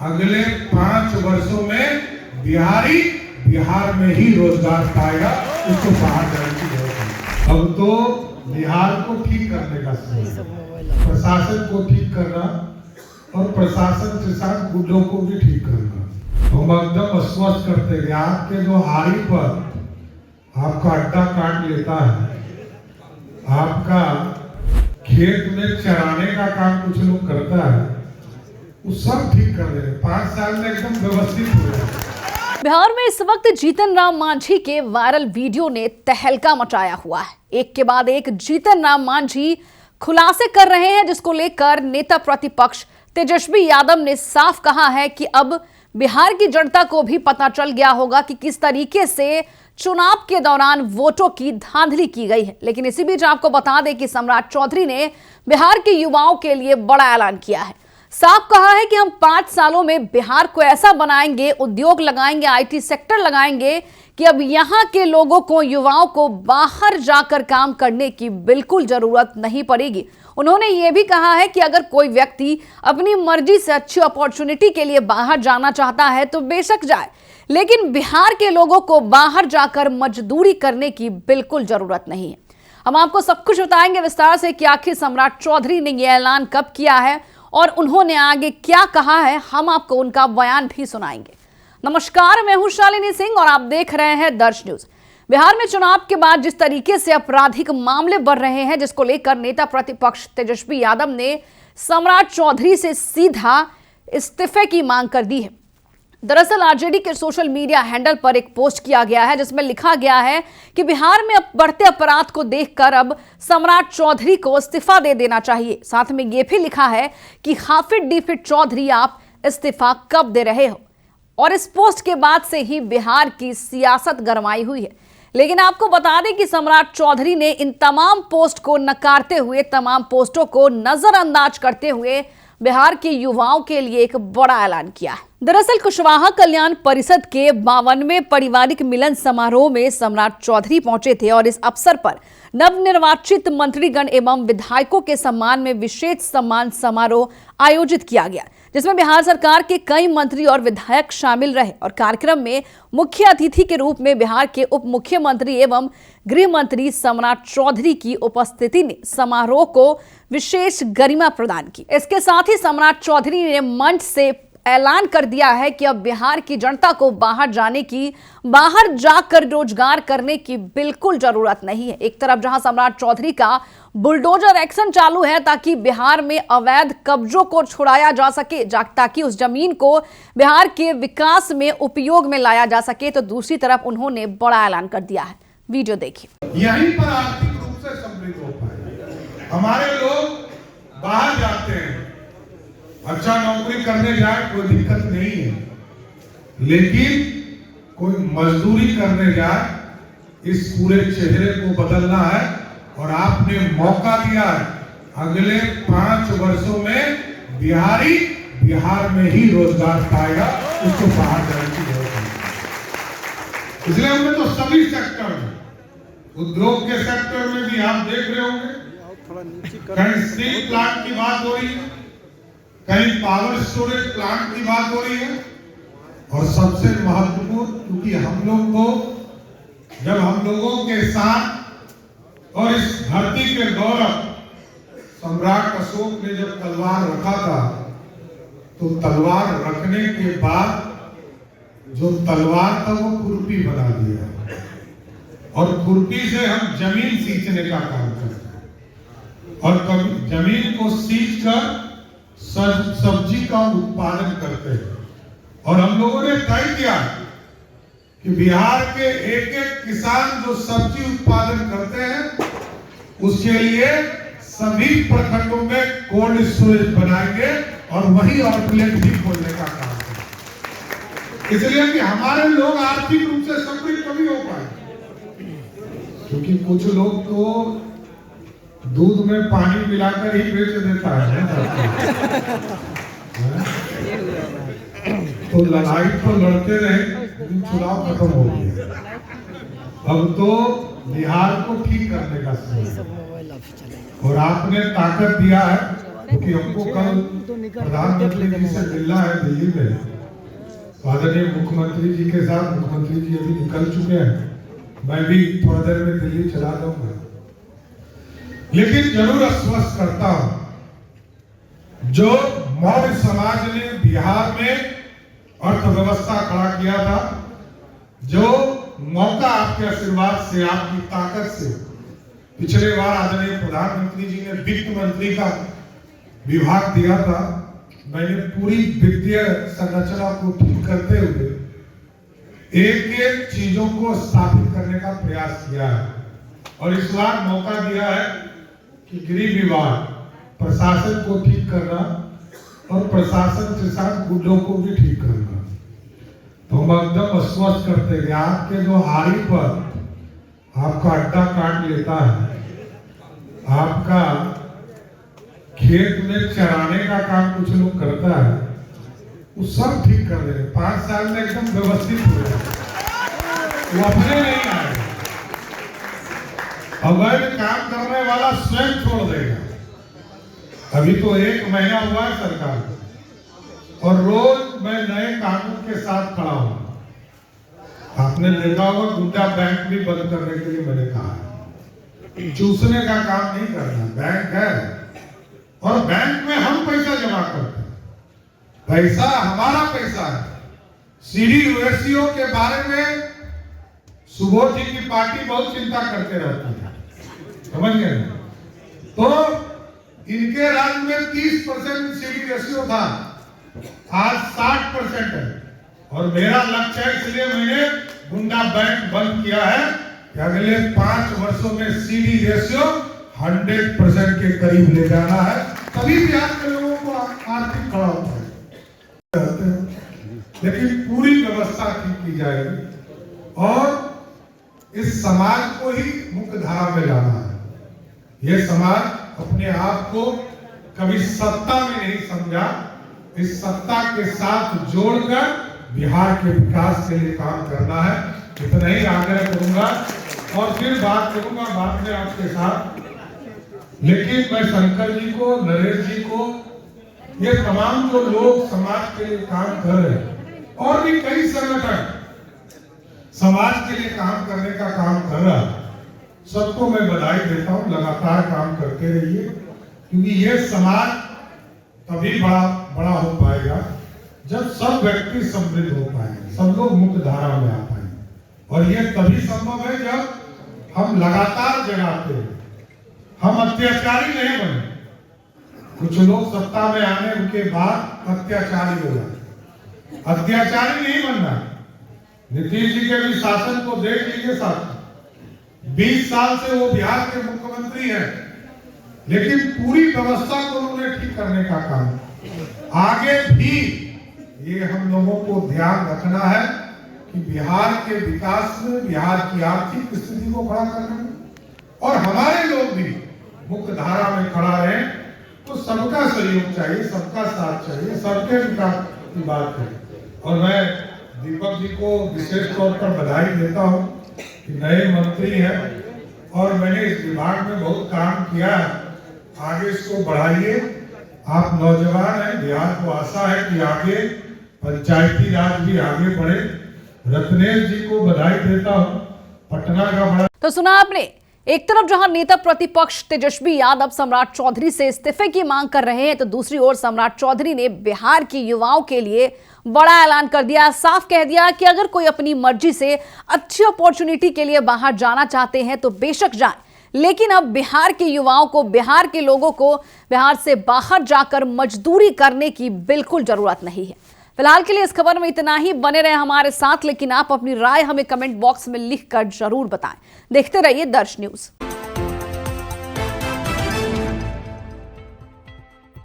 अगले 5 वर्षों में बिहारी बिहार में ही रोजगार पाएगा, उसको बाहर जाने की जरूरत नहीं। अब तो बिहार को ठीक करने का समय, प्रशासन को ठीक करना और प्रशासन के साथ गुंडों को भी ठीक करना। हम एकदम आश्वस्त करते हैं आपके जो आरी पर आपका अड्डा काट लेता है, आपका खेत में चराने का काम कुछ लोग करता है, वो सब ठीक कर दे। 5 साल में एकदम व्यवस्थित हो जाए। बिहार में इस वक्त जीतन राम मांझी के वायरल वीडियो ने तहलका मचाया हुआ है। एक के बाद एक जीतन राम मांझी खुलासे कर रहे हैं, जिसको लेकर नेता प्रतिपक्ष तेजस्वी यादव ने साफ कहा है कि अब बिहार की जनता को भी पता चल गया होगा कि किस तरीके से चुनाव के दौरान वोटों की धांधली की गई है। लेकिन इसी बीच आपको बता दें कि सम्राट चौधरी ने बिहार के युवाओं के लिए बड़ा ऐलान किया है। साफ कहा है कि हम 5 सालों में बिहार को ऐसा बनाएंगे, उद्योग लगाएंगे, आईटी सेक्टर लगाएंगे कि अब यहाँ के लोगों को, युवाओं को बाहर जाकर काम करने की बिल्कुल जरूरत नहीं पड़ेगी। उन्होंने ये भी कहा है कि अगर कोई व्यक्ति अपनी मर्जी से अच्छी अपॉर्चुनिटी के लिए बाहर जाना चाहता है तो बेशक जाए, लेकिन बिहार के लोगों को बाहर जाकर मजदूरी करने की बिल्कुल जरूरत नहीं है। हम आपको सब कुछ बताएंगे विस्तार से कि आखिर सम्राट चौधरी ने यह ऐलान कब किया है और उन्होंने आगे क्या कहा है। हम आपको उनका बयान भी सुनाएंगे। नमस्कार, मैं हूं शालिनी सिंह और आप देख रहे हैं दर्श न्यूज। बिहार में चुनाव के बाद जिस तरीके से आपराधिक मामले बढ़ रहे हैं, जिसको लेकर नेता प्रतिपक्ष तेजस्वी यादव ने सम्राट चौधरी से सीधा इस्तीफे की मांग कर दी है। दरअसल आरजेडी के सोशल मीडिया हैंडल पर एक पोस्ट किया गया है, जिसमें लिखा गया है कि बिहार में बढ़ते अपराध को देखकर अब सम्राट चौधरी को इस्तीफा दे देना चाहिए। साथ में यह भी लिखा है कि हाफिज डीफिड चौधरी, आप इस्तीफा कब दे रहे हो। और इस पोस्ट के बाद से ही बिहार की सियासत गरमाई हुई है। लेकिन आपको बता दें कि सम्राट चौधरी ने इन तमाम पोस्ट को नकारते हुए, तमाम पोस्टों को नजरअंदाज करते हुए बिहार के युवाओं के लिए एक बड़ा ऐलान किया है। दरअसल कुशवाहा कल्याण परिषद के 52वें पारिवारिक मिलन समारोह में सम्राट चौधरी पहुंचे थे और इस अवसर पर नवनिर्वाचित मंत्रीगण एवं विधायकों के सम्मान में विशेष सम्मान समारोह आयोजित किया गया, जिसमें बिहार सरकार के कई मंत्री और विधायक शामिल रहे। और कार्यक्रम में मुख्य अतिथि के रूप में बिहार के उप मुख्यमंत्री एवं गृह मंत्री सम्राट चौधरी की उपस्थिति ने समारोह को विशेष गरिमा प्रदान की। इसके साथ ही सम्राट चौधरी ने मंच से ऐलान कर दिया है कि अब बिहार की जनता को बाहर जाने की, बाहर जाकर रोजगार करने की बिल्कुल जरूरत नहीं है। एक तरफ जहां सम्राट चौधरी का बुलडोजर एक्शन चालू है ताकि बिहार में अवैध कब्जों को छुड़ाया जा सके, ताकि उस जमीन को बिहार के विकास में उपयोग में लाया जा सके, तो दूसरी तरफ उन्होंने बड़ा ऐलान कर दिया है। वीडियो देखिए। यहीं पर आर्थिक रूप से समृद्ध हो पाए। हमारे लोग बाहर जाते हैं, अच्छा नौकरी करने जाए कोई दिक्कत नहीं है, लेकिन कोई मजदूरी करने जाए, इस पूरे चेहरे को बदलना है। और आपने मौका दिया है, अगले 5 वर्षों में बिहारी बिहार में ही रोजगार पाएगा, उसको बाहर जाने की जरूरत नहीं। इसलिए हमने तो सभी सेक्टर में, उद्योग के सेक्टर में भी आप देख रहे होंगे, कहीं स्टील प्लांट की बात हो रही है, कहीं पावर स्टोरेज प्लांट की बात हो रही है। और सबसे महत्वपूर्ण, क्योंकि हम लोग को, जब हम लोगों के साथ और इस धरती के गौरव सम्राट अशोक ने जब तलवार रखा था, तो तलवार रखने के बाद जो तलवार था वो खुरपी बना दिया, और खुरपी से हम जमीन सींचने का काम करते हैं, और कभी जमीन को सींच कर सब्जी का उत्पादन करते हैं। और हम लोगों ने तय किया कि बिहार के एक एक किसान जो सब्जी उत्पादन करते हैं, उसके लिए सभी प्रखंडों में कोल्ड स्टोरेज बनाएंगे और वही आउटलेट भी खोलने का काम करेंगे, इसलिए कि हमारे लोग आर्थिक रूप से समृद्ध कभी हो पाए। क्योंकि कुछ लोग तो दूध में पानी मिलाकर ही बेच देता है तो लड़ाई तो लड़ते रहे, चुनाव खत्म हो गया। अब तो बिहार को ठीक करने का समय, और आपने ताकत दिया है क्योंकि हमको कल प्रधानमंत्री जी से मिलना है दिल्ली में। आदरणीय मुख्यमंत्री जी के साथ, मुख्यमंत्री जी अभी निकल चुके हैं, मैं भी थोड़ा देर में दिल्ली चला जाऊंगा। लेकिन जरूर आश्वस्त करता हूं, जो मौर्य समाज ने बिहार में अर्थव्यवस्था खड़ा किया था, जो मौका आपके आशीर्वाद से, आपकी ताकत से पिछले बार आदरणीय प्रधानमंत्री जी ने वित्त मंत्री का विभाग दिया था, मैंने पूरी वित्तीय संरचना को ठीक करते हुए एक एक चीजों को स्थापित करने का प्रयास किया है। और इस बार मौका दिया है कि गृह विभाग, प्रशासन को ठीक करना और प्रशासन के साथ गुंडों को भी ठीक करना। तो हम एकदम आश्वस्त करते हैं, आपके जो आरी पर आपका अड्डा काट लेता है, आपका खेत में चराने का काम कुछ लोग करता है, वो सब ठीक कर देंगे। 5 साल में एकदम व्यवस्थित हो जाएगा, वो अपने नहीं आएगा। अवैध काम करने वाला स्वयं छोड़ देगा। अभी तो 1 महीना हुआ है सरकार को, और रोज मैं नए कानून के साथ खड़ा हूं। आपने देखा होगा गुंडा बैंक भी बंद करने के लिए मैंने कहा है। चूसने का काम नहीं करना, बैंक है और बैंक में हम पैसा जमा करते हैं, पैसा हमारा पैसा है। सीडी रेशियो के बारे में सुबोध जी की पार्टी बहुत चिंता करते रहती है, समझ गए? तो इनके राज्य में 30% सीडी रेशियो था, आज 60% है। और मेरा लक्ष्य है, इसलिए मैंने गुंडा बैंक बंद किया है कि अगले 5 वर्षों में सीडी रेशियो 100% के करीब ले जाना है, तभी बिहार के लोगों को आर्थिक खड़ा होता है। लेकिन पूरी व्यवस्था ठीक की जाएगी और इस समाज को ही मुख्य धारा में लाना है। यह समाज अपने आप को कभी सत्ता में नहीं समझा, इस सत्ता के साथ जोड़कर बिहार के विकास के लिए काम करना है। इतना ही आग्रह करूंगा और फिर बात करूंगा बाद में आपके साथ। लेकिन मैं शंकर जी को, नरेश जी को, ये तमाम जो लोग समाज के लिए काम कर रहे हैं, और भी कई संगठन समाज के लिए काम करने का काम कर रहा है, सबको मैं बधाई देता हूं। लगातार काम करते रहिए, क्योंकि ये समाज तभी बड़ा हो पाएगा जब सब व्यक्ति समृद्ध हो पाएंगे, सब लोग मुख्य धारा में आ पाएंगे। और ये तभी संभव है जब हम लगातार जगाते हैं, हम अत्याचारी नहीं बने। कुछ लोग सत्ता में आने के बाद अत्याचारी हो जाते, अत्याचारी नहीं बनना। नीतीश जी के भी शासन को देख लीजिए साथ, 20 साल से वो बिहार के मुख्यमंत्री हैं, लेकिन पूरी व्यवस्था को उन्होंने ठीक करने का काम। आगे भी ये हम लोगों को ध्यान रखना है कि बिहार के विकास में, बिहार की आर्थिक स्थिति को खड़ा करने में, और हमारे लोग भी मुख्य धारा में खड़ा रहे। तो सबका सहयोग चाहिए, सबका साथ चाहिए, सबके विकास की बात है। और मैं दीपक जी को विशेष तौर पर बधाई देता हूं कि नए मंत्री हैं और मैंने इस विभाग में बहुत काम किया है, आगे इसको बढ़ाइए। आप नौजवान हैं, बिहार को आशा है कि आगे पंचायती राज भी आगे बढ़े। रत्नेश जी को बधाई देता हूं, पटना का बड़ा। तो सुना आपने, एक तरफ जहां नेता प्रतिपक्ष तेजस्वी यादव सम्राट चौधरी से इस्तीफे की मांग कर रहे हैं, तो दूसरी ओर सम्राट चौधरी ने बिहार के युवाओं के लिए बड़ा ऐलान कर दिया। साफ कह दिया कि अगर कोई अपनी मर्जी से अच्छी अपॉर्चुनिटी के लिए बाहर जाना चाहते हैं तो बेशक जाएं, लेकिन अब बिहार के युवाओं को, बिहार के लोगों को बिहार से बाहर जाकर मजदूरी करने की बिल्कुल जरूरत नहीं है। फिलहाल के लिए इस खबर में इतना ही। बने रहे हमारे साथ, लेकिन आप अपनी राय हमें कमेंट बॉक्स में लिखकर जरूर बताएं। देखते रहिए दर्श न्यूज।